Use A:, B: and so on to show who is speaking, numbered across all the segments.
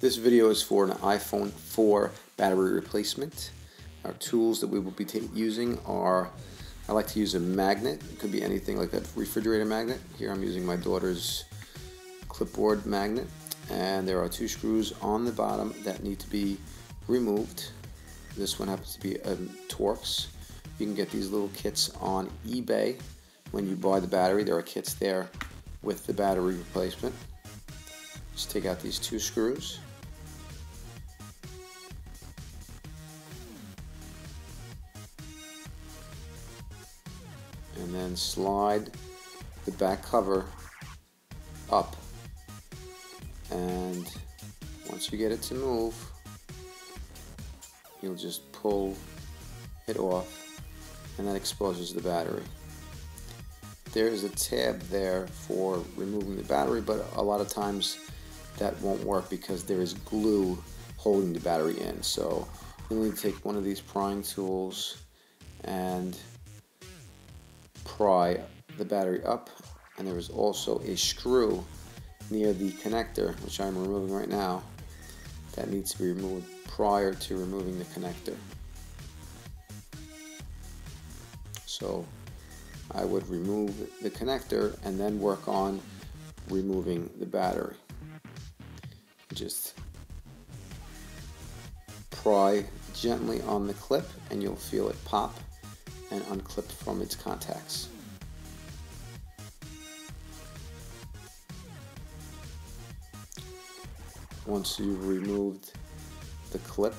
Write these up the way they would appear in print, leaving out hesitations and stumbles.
A: This video is for an iPhone 4 battery replacement. Our tools that we will be using are, I like to use a magnet. It could be anything like a refrigerator magnet. Here I'm using my daughter's clipboard magnet. And there are two screws on the bottom that need to be removed. This one happens to be a Torx. You can get these little kits on eBay. When you buy the battery, there are kits there with the battery replacement. Just take out these two screws. And then slide the back cover up. And once you get it to move, you'll just pull it off, and that exposes the battery. There is a tab there for removing the battery, but a lot of times that won't work because there is glue holding the battery in. So you'll need to take one of these prying tools and pry the battery up. And there is also a screw near the connector, which I'm removing right now, that needs to be removed prior to removing the connector. So I would remove the connector and then work on removing the battery. Just pry gently on the clip and you'll feel it pop and unclip from its contacts. Once you've removed the clip,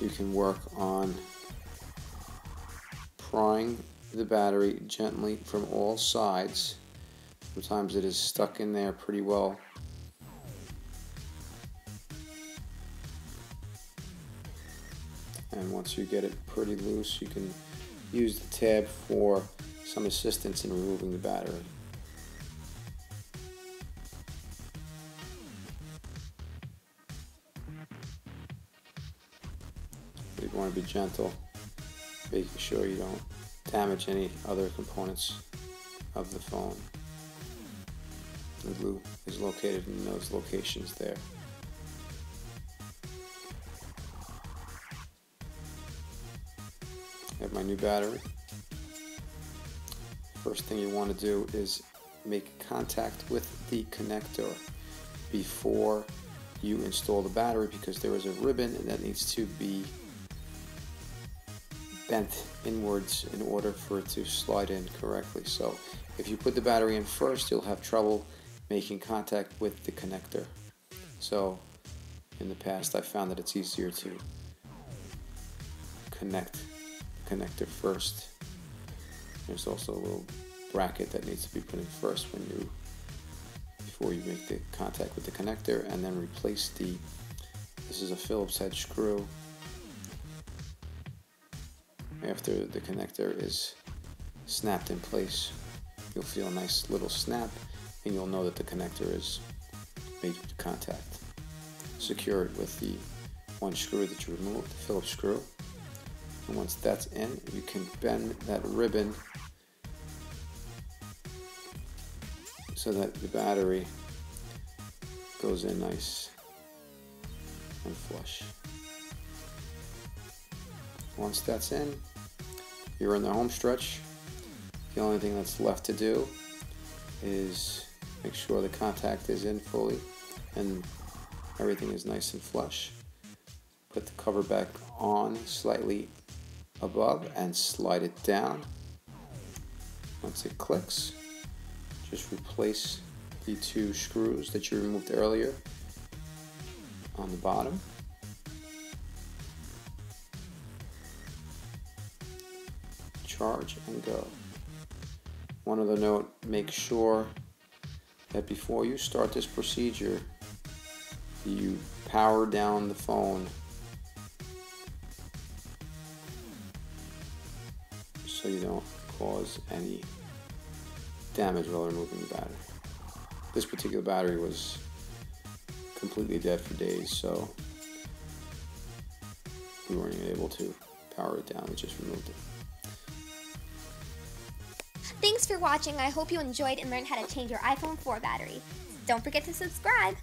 A: you can work on prying the battery gently from all sides. Sometimes it is stuck in there pretty well. And once you get it pretty loose, you can use the tab for some assistance in removing the battery. You want to be gentle, making sure you don't damage any other components of the phone. The glue is located in those locations there. I have my new battery. First thing you want to do is make contact with the connector before you install the battery, because there is a ribbon that needs to be bent inwards in order for it to slide in correctly. So if you put the battery in first, you'll have trouble making contact with the connector. So in the past I found that it's easier to connect the connector first. There's also a little bracket that needs to be put in first before you make the contact with the connector, and then replace this is a Phillips head screw. After the connector is snapped in place, you'll feel a nice little snap, and you'll know that the connector is made contact. Secure it with the one screw that you removed, the Phillips screw. And once that's in, you can bend that ribbon so that the battery goes in nice and flush. Once that's in, you're in the home stretch. The only thing that's left to do is make sure the contact is in fully and everything is nice and flush. Put the cover back on slightly above and slide it down. Once it clicks, just replace the two screws that you removed earlier on the bottom. Charge and go. One other note, make sure that before you start this procedure, you power down the phone so you don't cause any damage while removing the battery. This particular battery was completely dead for days, so we weren't even able to power it down. We just removed it.
B: Thanks for watching. I hope you enjoyed and learned how to change your iPhone 4 battery. Don't forget to subscribe.